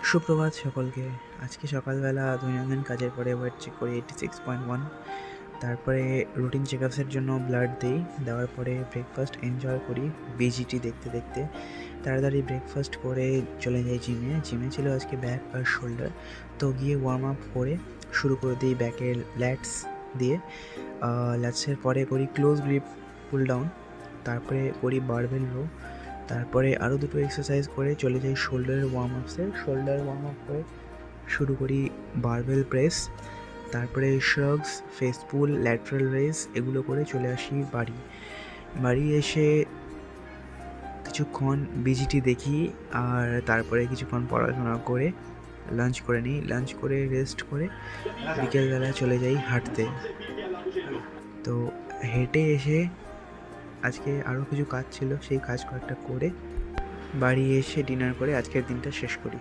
সুপ্রভাত সকলকে। আজকে সকালবেলা দৈনন্দিন কাজের পরে ওয়েট চেক করি 86.1। তারপরে রুটিন চেকআপসের জন্য ব্লাড দিই। দেওয়ার পরে ব্রেকফাস্ট এনজয় করি বিজিটি দেখতে দেখতে। তাড়াতাড়ি ব্রেকফাস্ট করে চলে যাই জিমে। জিমে ছিল আজকে ব্যাক আর শোল্ডার, তো গিয়ে ওয়ার্ম আপ করে শুরু করে দিই ব্যাকের ল্যাটস দিয়ে। ল্যাটসের পরে করি ক্লোজ গ্রিপ পুল ডাউন, তারপরে করি বারবেল রো, তারপরে আরও দুটো এক্সারসাইজ করে চলে যাই শোল্ডার ওয়ার্ম আপসে। শোল্ডার ওয়ার্ম আপ করে শুরু করি বারবেল প্রেস, তারপরে shrugs, face pull, lateral raise এগুলো করে চলে আসি বাড়ি। বাড়ি এসে কিছুক্ষণ বিজিটি দেখি, আর তারপরে কিছুক্ষণ পড়াশোনা করে লাঞ্চ করে নিই। লাঞ্চ করে রেস্ট করে বিকেলবেলা চলে যাই হাঁটতে। তো হেঁটে এসে আজকে আরও কিছু কাজ ছিল, সেই কাজ কয়েকটা করে বাড়ি এসে ডিনার করে আজকের দিনটা শেষ করি।